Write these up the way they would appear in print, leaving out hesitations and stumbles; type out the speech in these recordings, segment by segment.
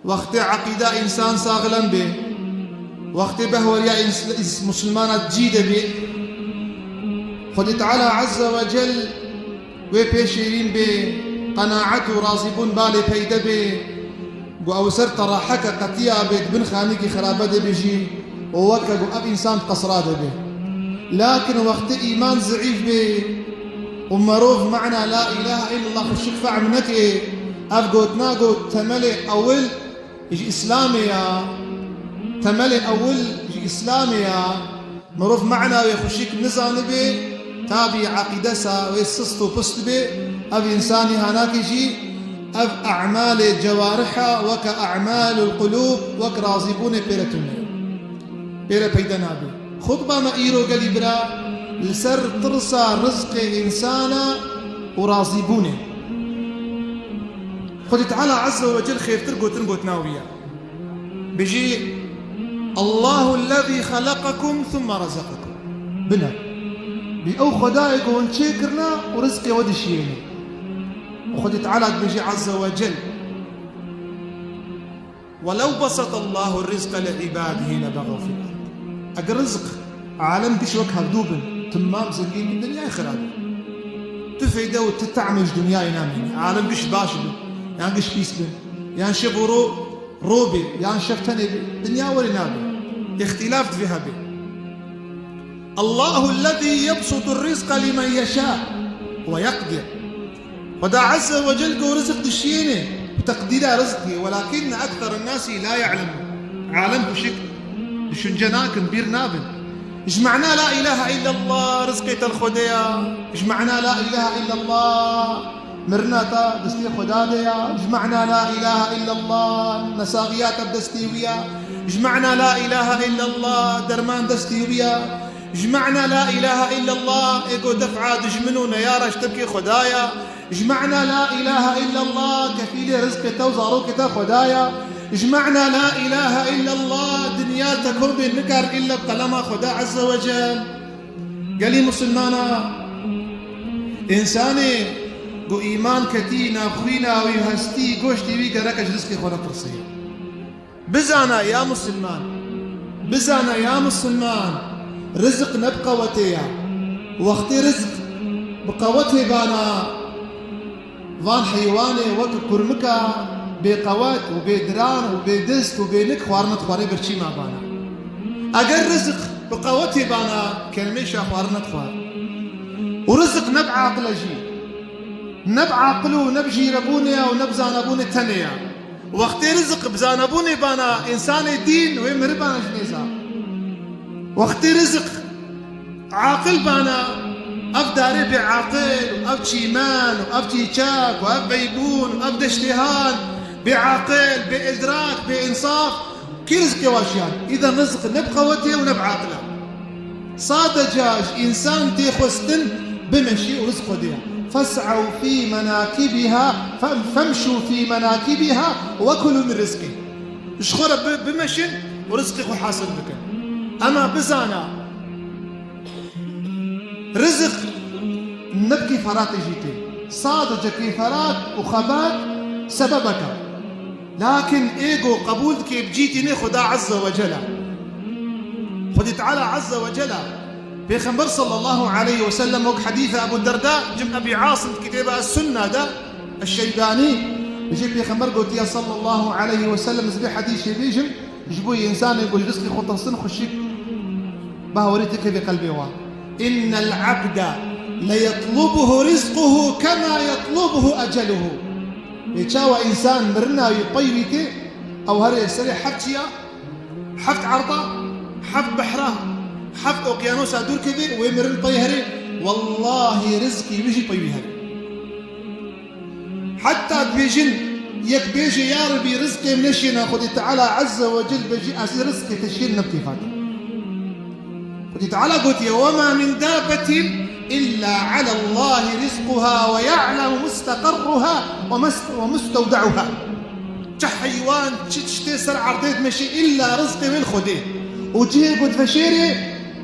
وقت عقيدة إنسان ساغلا به، وقت بهوريا مسلمان جيدة به، خد تعالى عز وجل وبيشيرين به قناعة راضبون بالي بيد به أو سرت راحك قتيا بيت بن خانيك خرابة بيجي ووكا أب إنسان قصراد به. لكن وقت إيمان ضعيف به ومروف معنا لا إله إلا الله خشك فعمنك أفقوت ناقوت تملي أول يجي إسلامي يا تملي أول يجي إسلامي يا مروف معنا ويخشيك نزان به تابي عقيدسا ويسست وبست به أب إنساني هناك يجي أب أعمال الجوارح وكأعمال القلوب وكراضبون بيرتنا بير بيدنا به خطبة ما إيرو قالي برا لسر ترسى رزق إنسانا وراضبونه. خد تعالى عز وجل خير ترقوت ناوية بيجي الله الذي خلقكم ثم رزقكم بنا بأو خدائق ونشكرنا ورزقي ودشيني. وخد تعالى بيجي عز وجل ولو بسط الله الرزق لعباده لبغوا في الأرض. أجر رزق عالم ديش وكها بدوبن تمام زنقين الدنيا خراب تفيدة وتتعمج دنيا ينامين عالم ديش باشد يعني ديش بيسبن يعني شبورو روبي يعني شفتني دنيا ورنابي اختلاف فيها به. الله الذي يبسط الرزق لمن يشاء ويقدر ودا عز وجل قو رزق دشينه وتقدير رزقه ولكن أكثر الناس لا يعلمون. عالم بشكل شنجناك بير نابن اجمعنا لا إله إلا الله رزقيت الخديا اجمعنا لا إله إلا الله مرناتا دستي خداديا اجمعنا لا إله إلا الله نساغيات بدستيويا اجمعنا لا إله إلا الله درمان دستيويا اجمعنا لا إله إلا الله إيقو دفعة دجمنو نيارة اشتبكي خدايا اجمعنا لا إله إلا الله كفيلي رزقته وزاروكته خدايا اجمعنا لا إله إلا الله دنيا تكون بالنكر إلا بقلمها خدا عز وجل. قالي مسلمانا إنساني قو إيمان كتينا خوينا ويهستي قوشتي ويقا ركج رزقي خونا فرصية بزانا يا مسلمان بزانا يا مسلمان رزق نبقوتيا واختي رزق بقوتي بانا فان حيواني وقت كرمكا بقوات وبدران وبدست وبنك خوارنا خواري برشي ما بانا أجر رزق بقوتي بانا كلمة شا خوارنا خوار ورزق نبع عقل جي نبع عقلو نبجي ربوني ونبزان أبوني تنيا وقت رزق بزان أبوني بانا إنسان دين ويمر بانا جنيزا وقت رزق عاقل بانا أف داري بعاقل وأف شيمان وأف تيشاك وأف بيبون وأف دشتهان بعاقل بإدراك بإنصاف كي رزقي واشيان. إذا رزق نبقوته ونبعاقله صادجاج إنسان تيخوستن بمشي ورزقه ديها فاسعوا في مناكبها فامشوا في مناكبها وكلوا من رزقه اشخرة بمشي ورزقك وحاصل بك. أما بزانا رزق نبكي فرات جيتي صادج كيفرات وخبات سببك لكن إيجو قبولك بجيتني خدا عز وجل. خدي تعالى عز وجل بيخبر صلى الله عليه وسلم وك حديث أبو الدرداء جم أبي عاصم كتاب السنة ده الشيباني يجيب بيخبر قلت يا صلى الله عليه وسلم زبي حديث بيجم يجيبوي إنسان يقول رزقي خطر سن خشيك بهوريتك بقلبي واه إن العبد ليطلبه رزقه كما يطلبه أجله. يتشاوى إنسان مرنا يطيبك أو هري يسري حفتيا حفت عرضة حفت بحرة حفت أوقيانوس أدور كذي ويمرن طيهري والله رزقي بيجي طيبها حتى بيجن يك بيجي يا ربي رزقي منشينا خذي تعالى عز وجل بيجي أسي رزقي تشيل نبتفات خذي تعالى قلت وما من دابة إلا على الله رزقها ويعلم مستقرها ومستودعها. حيوان تشتسر عرضيت مشي إلا رزقي من خديه وجيه قد فشيري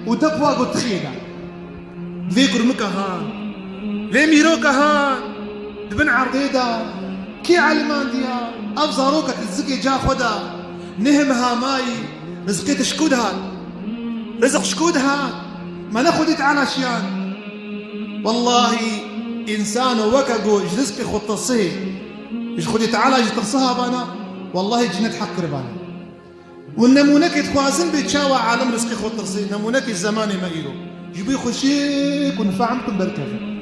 ودقوا قد تخينا ذيكر مكهان ليه ميرو كهان دبن عرضيدا كي علمان ديا أفزاروك تزكي جا خدا نهمها ماي رزقي تشكودها رزق شكودها ما ناخد على شيان والله إنسان وكاقو رزقي خطصيه إيش خدي تعالى جترصها بانا والله جنة حق ربانا والنمونك تخوازن بيتشاوى عالم رزقي خطصيه نمونك الزمان ما إلو جبي خشيك ونفعمكم بركفة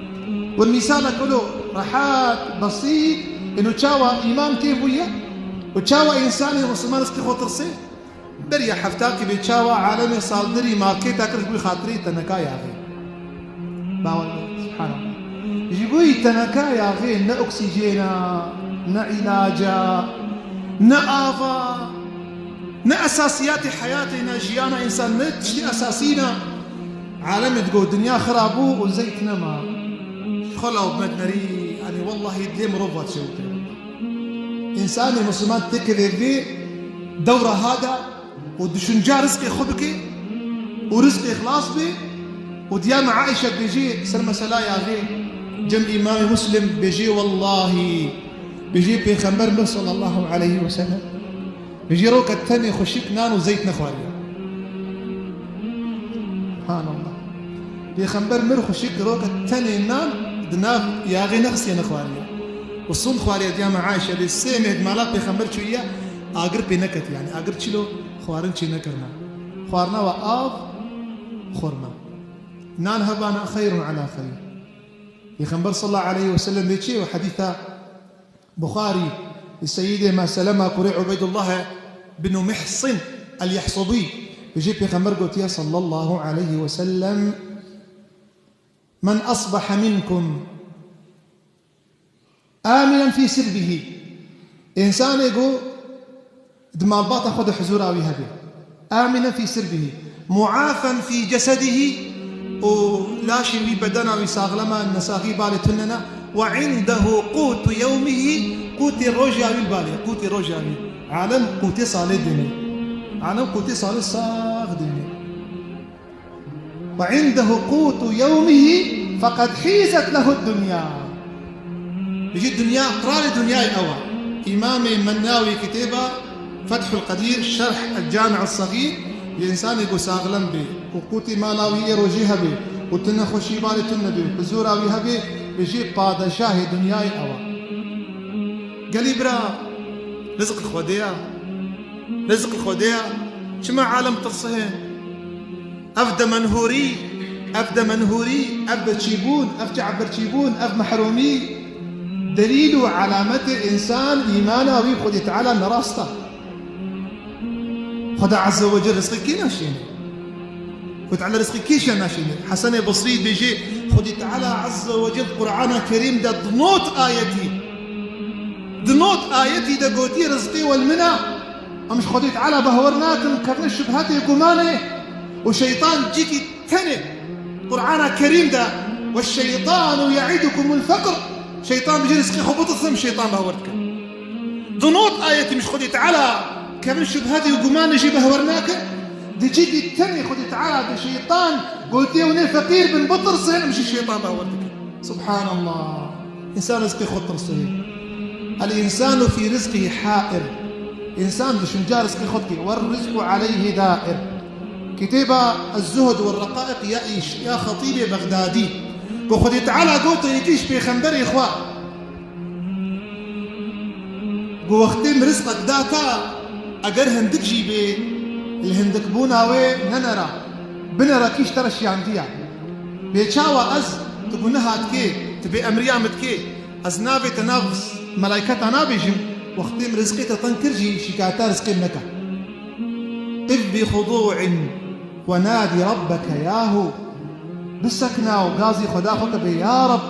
والمثال كله رحات بسيط إنه تشاوى إمام كيف ويا وتشاوى إنسان مسلمان رزقي خطصيه بريا حفتاكي بيتشاوى عالمي صادري ماركيتا كرش بي خاطري تنكا يا أخي باوالله سبحان الله يجيبوي تنكا يا أخي نا أكسجينا نا علاجا نا آفا نا أساسيات حياتنا جيانا إنسان نتشتي أساسينا عالمي تقول دنيا خرابو وزيت نما خلوا بمدنري يعني والله يدلم ربط شوكي إنساني مسلمان تكذب بي دورة هذا ودشنجا رزقي خبكي ورزقي إخلاص بي وديام عائشة بيجي سلمى سلا يا أخي جم إمام مسلم بيجي والله بيجي بيخمر صلى الله عليه وسلم بيجي روك الثاني خشيك نان وزيت نخواليا سبحان الله بيخمر مر خشيك روك الثاني نان دناف يا أخي نغسي نخواليا والصون خواليا ديام عائشة بالسيمة مالات بيخمر شوية آقر بنكت يعني آقر تشلو خوارن شي نكرنا خوارنا وآف خورنا نان هبانا خير على خير يخنبر صلى الله عليه وسلم بيتشي وحديث بخاري السيدة ما سلمة قريع عبيد الله بن محصن اليحصبي يجيب يخنبر قلت يا صلى الله عليه وسلم من أصبح منكم آمنا في سربه إنسان يقول دماء الباطة خذ حزورا ويهبه آمنا في سربه معافا في جسده ولا شيء بدنا ويساغلما النساغي بالتننا وعنده قوت يومه قوت الرجاء بالبالي قوت الرجاء عالم قوت صالح دني عالم قوت صالح صاغ دني وعنده قوت يومه فقد حيزت له الدنيا يجي الدنيا قرار الدنيا الأول إمام مناوي كتابة فتح القدير شرح الجامع الصغير الإنسان يقول ساغلم به وقوتي مالاوية روجيها به وتنخو شيبالي تنبي بزوراويها به بيجي بادشاه دنياي أوا قالي برا رزق الخودية رزق الخودية شما عالم تصهين أفدى منهوري أفدى منهوري أفدى تشيبون أفدى عبر تشيبون أفدى محرومي دليل علامة إنسان إيمانه ويخد تعالى نراسته خدا عز وجل رزقك كي ناشيني خد على رزقك كيش ناشيني حسن بصري بيجي خد تعالى عز وجل قرآن كريم ده دنوت آيتي ده قوتي رزقي والمنى أمش خد تعالى بهورناكم كرن الشبهات يقوماني وشيطان جيكي تاني قرآن كريم ده والشيطان يعدكم الفقر شيطان بيجي رزقي خبط الثم شيطان بهورتك دنوت آيتي مش خد تعالى كمان شبهاتي وقمان يجيبها ورناك دي جيدي التاني خدي تعالى دي شيطان قلت يا فقير بن بطر صين مش الشيطان بهورتك سبحان الله إنسان رزقي خطر صين الإنسان في رزقه حائر إنسان دي شنجا رزقي خطك والرزق عليه دائر كتابة الزهد والرقائق يعيش يا خطيب بغدادي وخدي تعالى قلت يتيش بيخنبري إخوة وختم رزقك داكا أجر هندك جيبي الهندك بوناوي ننرا بنرا كيش ترى شي عنديا بيتشاوى أز تقولها تكي تبي أمريا متكي أز نابي تنافس ملايكة نابي جم واختم رزقي تنكرجي شكاتا رزقي منك قف بخضوع ونادي ربك ياهو بسكنا وقازي خداخك بي يا رب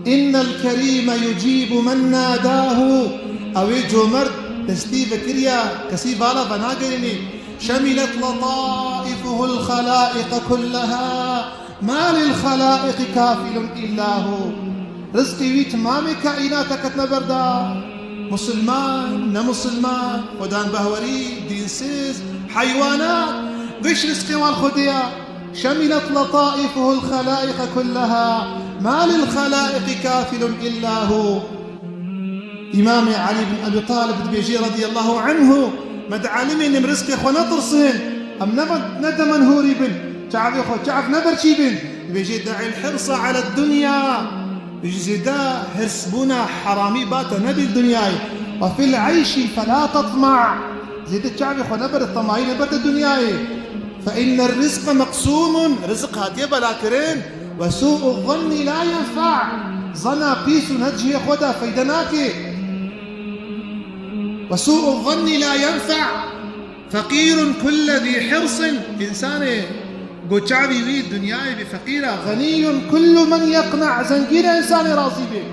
إن الكريم يجيب من ناداه أوي جومرد تستيف كريا كسيب على بناقرني شملت لطائفه الخلائق كلها ما للخلائق كافل إلا هو رزقي ويتمام كائناتك تنبردا مسلمان نمسلمان ودان بهوري دين سيز حيوانات قش رزقي والخدية شملت لطائفه الخلائق كلها ما للخلائق كافل إلا هو إمام علي بن أبي طالب بيجي رضي الله عنه مدعالمي إن رزقي خو نطرسين أم ندمن هوري بن تعرف خو تعرف نبرشي بن بيجي داعي الحرص على الدنيا بيجي دا حسبنا حرامي بات نبي الدنيا وفي العيش فلا تطمع زيد تعرف خو نبر الطمعين بات الدنيا فإن الرزق مقسوم رزق هاتي بلاكرين وسوء الظن لا ينفع ظنا بيس نجي خدا فيدناكي وسوء الظن لا ينفع فقير كل ذي حرص إنسان قد شعبي بي الدنيا بفقيرة غني كل من يقنع زنقين إنسان راضي به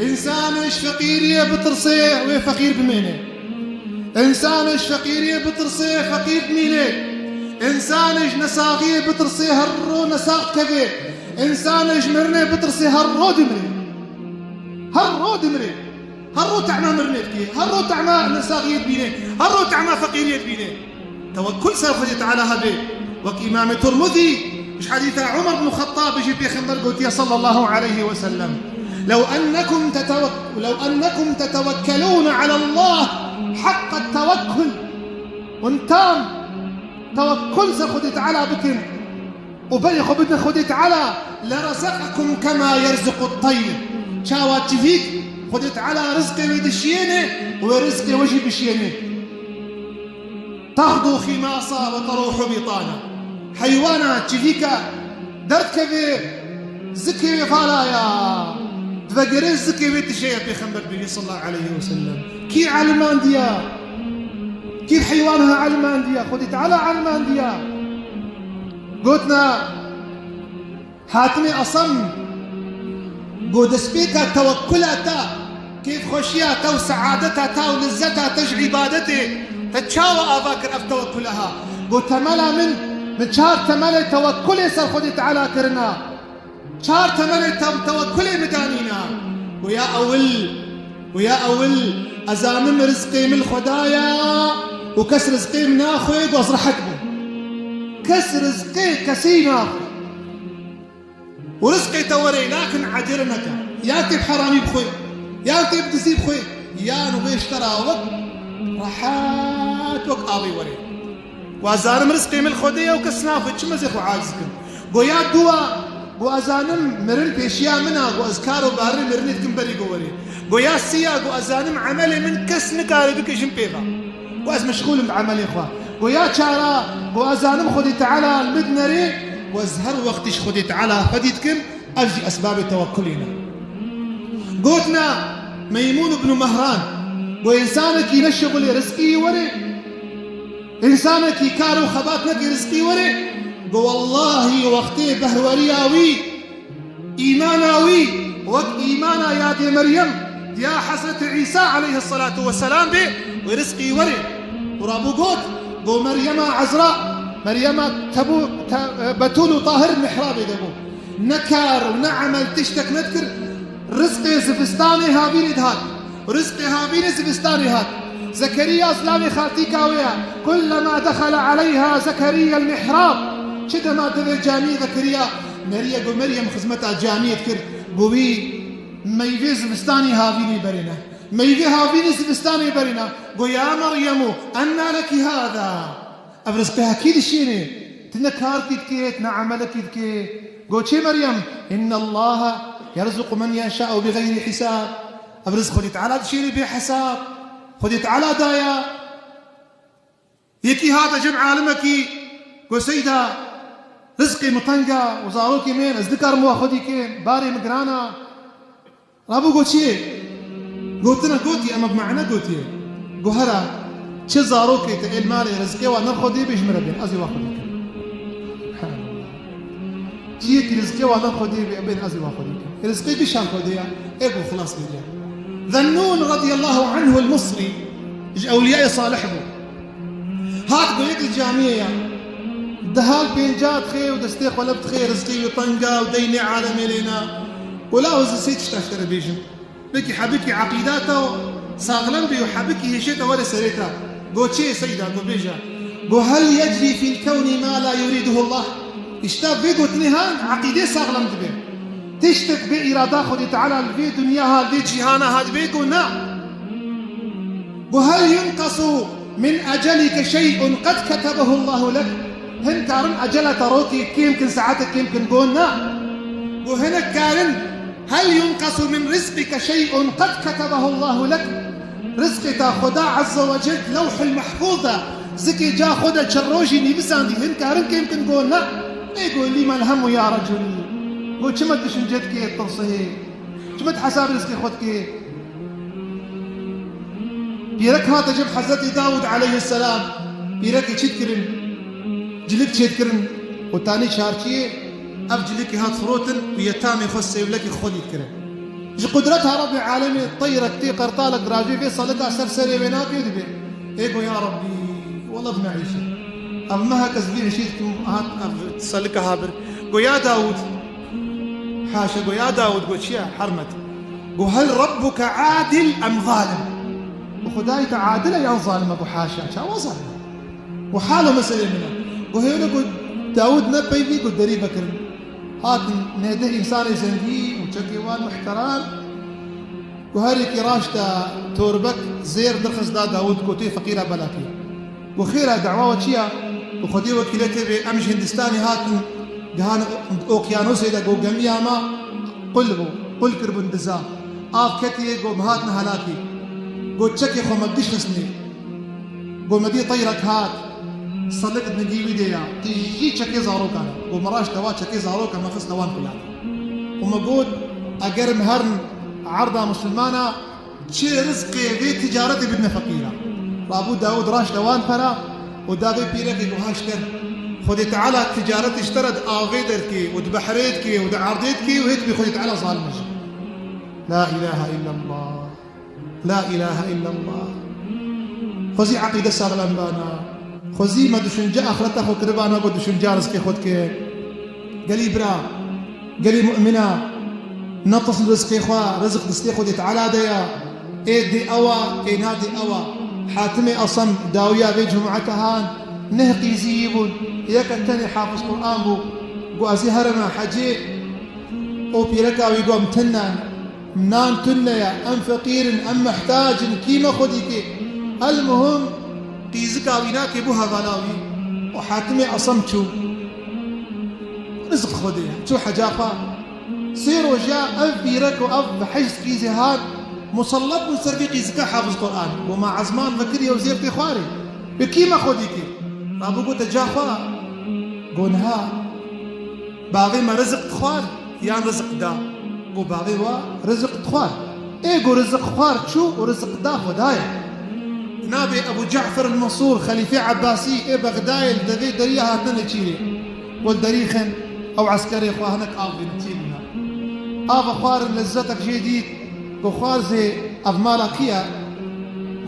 إنسان إيش فقير بترصيه وفقير بمينه إنسان إيش فقير بترصيه فقير بمينه إنسان إيش نساغي بترصيه هرو نساق كذي إنسان إيش مرني بترصيه هرو دمري هرو دمري هرو تعمى مرنتكي هرو تعمى نساغيت بينه هرو تعمى فقيريت بينه توكل سرفجت على هبه وكإمام الترمذي مش حديث عمر بن الخطاب يجي في خنبر قوتية صلى الله عليه وسلم لو أنكم تتوكلون على الله حق التوكل وانتام توكل سخدت على بكم وبري خبتنا خدت على لرزقكم كما يرزق الطير شاوات فيك خدت على رزقي بدشينه ورزقي وجه بشينه تغدو خماصة وتروح بطانة حيوانات تفيك درت كبير زكي فالايا تفقرين زكي بيتشيء بيخنبر بي صلى الله عليه وسلم كي علمان ديا كيف حيوانها علمان ديا خدت على علمان ديا قلتنا حاتمي أصم قد سبيكا توكلتا كيف خشياتا وسعادتها ولذتها تج عبادتي تتشاوى أفاكر أف توكلها قلت ملا من شهر تملي توكلي سر خدت على كرنا شهر تملي توكلي مدانينا ويا أول أزامم رزقي من الخدايا وكسر رزقي من أخوي وأصرحك به كسر رزقي كسينا ورزقي توري لكن عجرنك يا تب حرامي بخوي يا تب تسيب خوي يا نبي اشترى وقت رحات وقت آبي وري وأزانم رزقي من الخدية وكسنافة شو مزيخ وعاجزكم قويا دوا قو أزانم مرن بيشيا منها قو أذكار وباري مرنيت كم بري قوري قويا سيا قو أزانم عملي من كسنك بك جنبيغا قو أز مشغول بعملي إخوة قويا شارا قو أزانم خدي تعالى المدنري وازهر وقتش خدي تعالى فديتكم أجي أسباب توكلنا قوتنا ميمون بن مهران قو إنسانك ينشغل رزقي وري إنسانك يكارو خباتنك رزقي وري قو والله وقتي بهورياوي إيماناوي وقت إيمانا يا دي مريم يا حسرة عيسى عليه الصلاة والسلام به ورزقي وري ورابو قوت قو مريم عزراء مريم بتول طاهر محرابي دبو نكار ونعمل تشتك نذكر رزقي زفستاني هابين إدهاد رزقي هابين زفستاني هاد زكريا اسلامي خالتي كاوية كلما دخل عليها زكريا المحراب شده ما تبي جامي زكريا مريم خزمتها جامية كر بوي ميفي زفستاني هابيني برينا ميفي هابيني زفستاني برينا قو يا مريم أنا لك هذا أفرزقها كيد شيني تنكار كيت نعمل كيت قو شي مريم إن الله يرزق من يشاء بغير حساب أفرزق خدي تعالى تشيني بحساب خدي تعالى دايا يكي هذا جمع عالمكي قو سيدة رزقي مطنقة وزاروكي مين أزدكار مو خدي كين باري مقرانا رابو قو شي قوتنا قوتي أما بمعنى قوتي قو هلا چه زاروكي تقل مالي رزقي وانا خدي بيش مربين أزي واخدي كين سبحان الله جيك رزقي وانا خدي بين أزي واخدي كين رزقي بيشان خدي ايقو خلاص بيجي ذنون رضي الله عنه المصري أولياء صالح بو هات قويت الجامعية دهال بين جات خير ودستيق ولبت خير رزقي وطنقة وديني عالمي لنا ولا وزسيت اشتاشتر بيجن بكي حبكي عقيداته صاغلن بي وحبكي هشيته ولا سريته قو شي سيدة قو بيجا قو هل يجري في الكون ما لا يريده الله اشتاب بيقو تنهان عقيدة صاغلن دبي تشتك بإرادة خدي تعالى الفي دنياها الفي جهانا هاد بيقو نا وهل ينقص من أجلك شيء قد كتبه الله لك؟ هن كارن أجل تروكي كيمكن ساعتك يمكن قولنا. وهنا كارن هل ينقص من رزقك شيء قد كتبه الله لك؟ رزقك خدا عز وجل لوح المحفوظة زكي جا خدا شروجي نيبسان دي هن كارن كيمكن قولنا. يقول لي ما الهم يا رجل؟ قول شمت شنجتك التنصيه شمت حساب رزقي خدك. بيرك هذا جب حضرت داود عليه السلام بيرك يشتكرن جلك يشتكرن وتاني شاركيه أف جلك هاد فروتن ويتامي خصي ولك خود يذكرن. جو قدرتها رب العالمين طيرك تي قرطالك راجي في صلك سرسري بيناك يدبي. ايقو يا ربي والله بمعيشة أما هكذا في عشيتكم هات صلك هابر. قو يا داود حاشا قو يا داود قو شيا حرمت قو هل ربك عادل أم ظالم؟ وخدايك عادلة يا ظالم أبو حاشا شا وصل وحاله مسألة منه. وهي يقول داود نبي فيه قل دري بكر هات نهده إنسان زنجي وشكيوان محترم وهاري كراشتا توربك زير درخص دا داود كوتي فقيرة بلاكي وخيرا دعوة وشيا وخدي وكيلته بأمش هندستاني هات جهان أوكيانوس إذا جو جميع ما قل كربون دزا كتي جو مهاتنا هلاكي قلت شكي خو ما بديش خسني قول مدي طيرك هات صلكت نجي فيديا تيجي شكي زاروك انا قول مراش توات شكي زاروك ما خس دوان كلها وما قول اجر مهرن عرضه مسلمانه شي رزقي في تجارتي بدنا فقيره ابو داود راش دوان فرا وداوي بيرك يقول هاشتر خذي تعالى تجارتي اشترت افيدركي ودبحريتكي ودعرديتكي وهيك بيخذي تعالى ظالمك. لا اله الا الله لا إله إلا الله. خذي عقيدة سار الأنبانا خذي ما دشنجا آخرتها خو كربانا قد دشنجا رزقي خدك قالي برا قالي مؤمنة نطس رزقي خوا رزق دستي خذي تعالى ديا إيه دي أوا إيه نادي أوا حاتمي أصم داويا بي جمعتها نهقي زيبون ياك التاني حافظ قرآن بو قوازي هرما حجي أو بيركا ويقوم تنان منان تنيا أم فقير أم محتاج كيما خديك المهم قيزك ويناك بوها غلاوي وحاتمي أصمتو رزق خديها شو حجافا سير وجاء أف بيرك وأف بحجز قيزي هاد مسلط من سرقي قيزك حافظ قرآن ومع عزمان فكري وزيرتي خواري بكيما خديك أبو قلت جافا قونها باغي ما رزق خوار يعني رزق دا قو باغي رزق خوار ايه قو رزق خوار شو ورزق دا خدايا نابي ابو جعفر المنصور خليفه عباسي ايه بغدايل دغي دريها هاتنا تشيري والدريخن او عسكري اخوه هناك افين تشيلنا افا خوار لذتك جديد قو خوار زي افمالكيا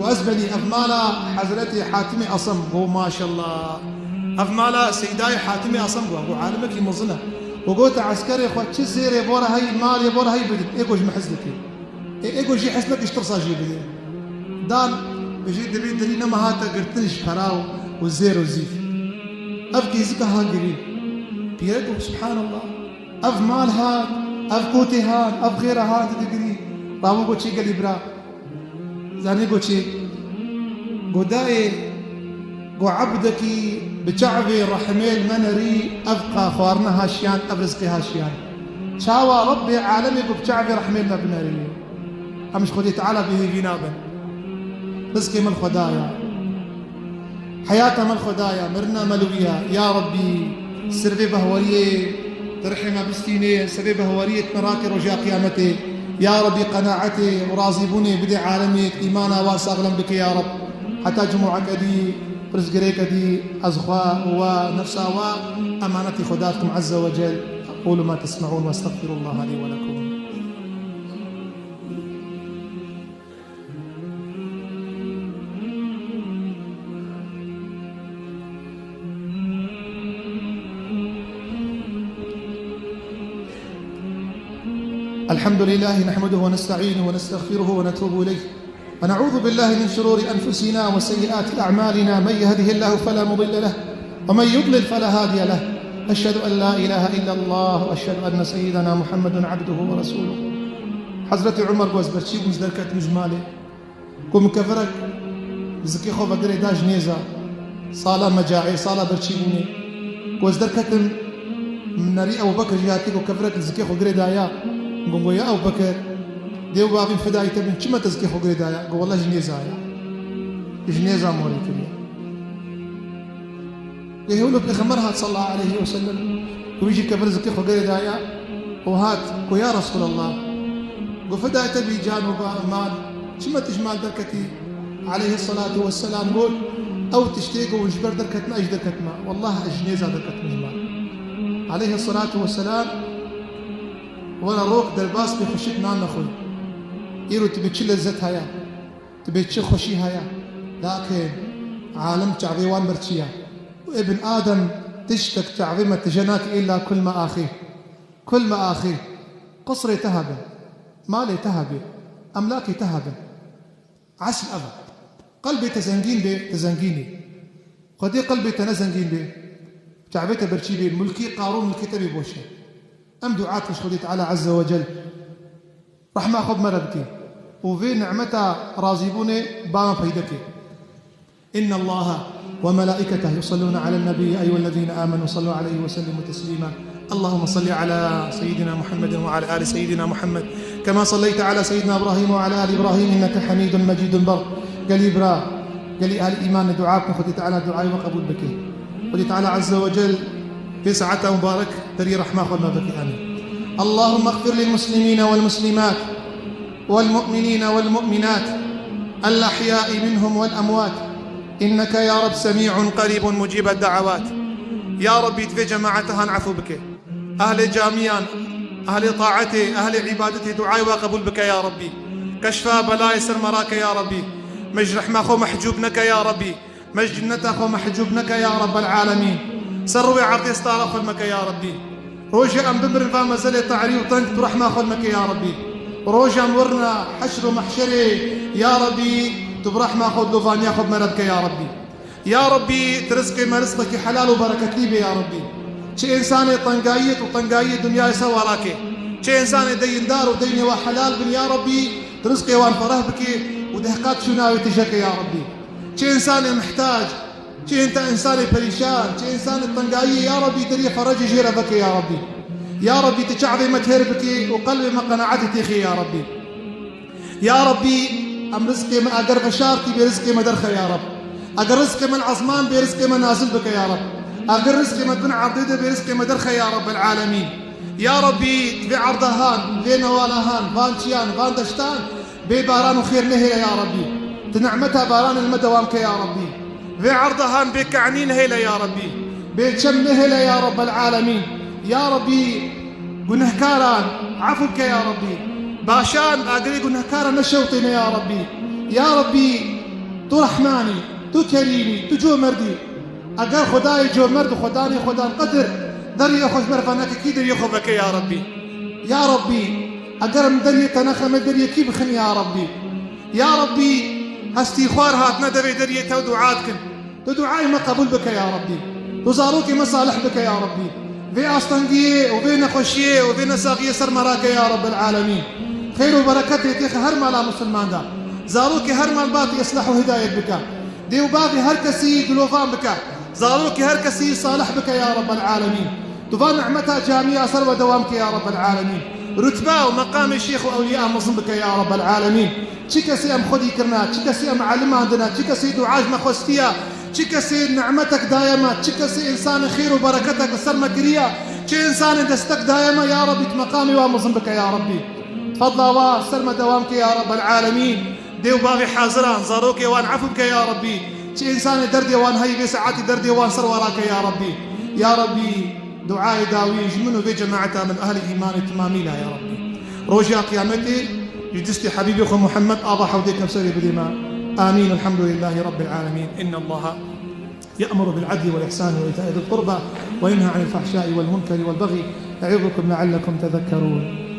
وازبني افمالا حضرتي حاتمي اصم قو ما شاء الله افمالا سيداي حاتمي اصم قو عالمك يمزنه وقلت عسكري اخوة شو زير يبورا هاي المال يبورا هاي بدت ايقوش محزنك ايقوش يحسنك اشترصا جيبه دان بجي دبي دلينا ما هاتا قرتنش فراو والزير والزيف افكي زكا هان قريب بيرقوا سبحان الله اف مال هان اف كوتي هان اف غيره هان تدقري بابو قلت شي قالي برا زاني قلت شي قدائي قو عبدك بشعبي رحميل منري أبقى خوارنا هاشيان أبرزقي هاشيان شاوى ربي عالمي بشعبي رحميل مبنري أمش خدي تعالى به جنابا رزقي من خدايا حياة من خدايا مرنا ملوية يا ربي سربي بهورية ترحم بستيني سربي بهورية مراكر وجاء قيامتي يا ربي قناعتي وراضي بني بدي عالمي إيمانا واسأغلم بك يا رب حتى جمعك دي رزقريك دي أزخوا ونفسا وأمانتي خداتكم عز وجل أقول ما تسمعون واستغفر الله لي ولكم. الحمد لله نحمده ونستعينه ونستغفره ونتوب إليه ونعوذ بالله من شرور أنفسنا وسيئات أعمالنا من يهده الله فلا مضل له ومن يضلل فلا هادي له أشهد أن لا إله إلا الله وأشهد أن سيدنا محمد عبده ورسوله. حضرة عمر قوز برشي مزدركت مجمالي قم كفرك زكي خو بقري داج نيزا صالة مجاعي صالة برشيبوني وازدر كتم من ناري أبو بكر جهاتك وكفرت زكي خو قري دايا قوم يا أبو بكر ديو بابين فداي تبين كما تزكي خو قري دايا قول والله جنيزا يا جنيزا موري كبير يقول له بيغمرها صلى الله عليه وسلم ويجي كفر زكي خو قري دايا وهات ويا رسول الله وفدا تبي جانب مال شمت اجمال دركتي عليه الصلاه والسلام قول او تشتيق وجبر دركتنا ايش دركتنا والله اجنيزه دركت مجمال عليه الصلاه والسلام ولا روك درباس بخشيت نان اخوي يرو تبي تشل لذتها يا تبي تشل خشيها يا لكن عالم تعظيوان برشيا وابن ادم تشتك تعظيمه جناك الا كل ما اخيه كل ما اخيه قصري تهبه مالي تهبه املاكي تهبه عسل أبد قلبي تزنجين به تزنجيني خدي قلبي تنزنجين به تعبيته برشيبي ملكي قارون ملكي تبي بوشه أم دعاك خدي تعالى عز وجل رح ما أخذ مربكي وفي نعمته رازيبوني بام فيدك إن الله وملائكته يصلون على النبي أيها الذين آمنوا صلوا عليه وسلموا تسليما اللهم صل على سيدنا محمد وعلى آل سيدنا محمد كما صليت على سيدنا إبراهيم وعلى آل إبراهيم إنك حميد مجيد بر قال إبراهيم قال أهل الإيمان دعاكم خذي تعالى دعائي وقبول بك خذي تعالى عز وجل في ساعته مبارك تري رحمة خذنا بك آمين اللهم اغفر للمسلمين والمسلمات والمؤمنين والمؤمنات الأحياء منهم والأموات إنك يا رب سميع قريب مجيب الدعوات يا رب في جماعتها نعفو بك أهل جاميان أهل طاعتي أهل عبادتي دعاء وقبول بك يا ربي كشفا بلاي سر مراك يا ربي مجرح ما خو محجوبنك يا ربي مجنته خو محجوبنك يا رب العالمين سروي عرضي استار خلمك يا ربي روجا أم بمر فما زل تعري وطنك برحمة خلمك يا ربي روجا مرنا حشر محشري يا ربي تبرحمة خذ لفان ياخذ مرضك يا ربي يا ربي ترزقي ما رزقك حلال وبركة لي يا ربي شي إنسان طنقايت وطنقايت دنيا يسوى راكي شي إنسان دين دار ودين وحلال بن يا ربي ترزقي وان فرح بك ودهقات شناوي تجك يا ربي شي إنسان محتاج شي انت إنسان بريشان شي إنسان طنقايي يا ربي دري فرج جير بك يا ربي يا ربي تشعبي ما تهربك وقلبي ما قناعتي تخي يا ربي يا ربي أم رزقي ما أقر بشارتي برزقي ما درخي يا رب أقر رزقي من عظمان برزقي ما نازل بك يا رب أقر رزقي ما بن عضيدة برزقي ما درخي يا رب العالمين يا ربي في عرضهان في نوالهان فان تشيان فان دشتان بباران وخير نهيلة يا ربي تنعمتها باران المدوامك يا ربي في عرضهان بكعنين هيلة يا ربي بكم نهيلة يا رب العالمين يا ربي قنهكاران عفوك يا ربي باشان أقري قنهكاران نشوطين يا ربي يا ربي تو رحماني تو كريمي تو جو مردي أقر خداي جو مرد خداني خدان قدر دري أخذ مرفانك كي دري أخذك يا ربي يا ربي أقر مدري تنخم دري كي بخن يا ربي يا ربي هستي خوار هاتنا دري تو دعاتكن تو دعاي ما قبول بك يا ربي تزاروك مصالح بك يا ربي في أسطنقية وفي نخشية وفي نساقية سر مراك يا رب العالمين خير وبركته تيخ هرما لا مسلمان دا زاروك هرما الباقي يصلحوا هداية بك ديو باقي هركسي دلوفان بك زاروك هركسي صالح بك يا رب العالمين تفان نعمتها جامية سر ودوامك يا رب العالمين رتبة ومقام الشيخ وأولياء مصن بك يا رب العالمين تشكسي أم خدي كرنا تشكسي أم علم عندنا تشكسي دعاج ما خستيا تشكسي نعمتك دائما تشكسي إنسان خير وبركتك سر مكرية تشي إنسان دستك دائما يا ربي مقامي ومصن بك يا ربي تفضل وسر دوامك يا رب العالمين ديو باغي حاضران زاروك وان عفوك يا ربي تشي إنسان دردي وان هاي بساعات دردي وان سر وراك يا ربي يا ربي دعاء داويج منو في جماعته من أهل الإيمان تمامي لا يا ربي روجا قيامتي جدستي حبيبي أخو محمد أضح وديك نفسري بدماء آمين الحمد لله رب العالمين إن الله يأمر بالعدل والإحسان وإيتاء ذي القربى وينهى عن الفحشاء والمنكر والبغي يعظكم لعلكم تذكرون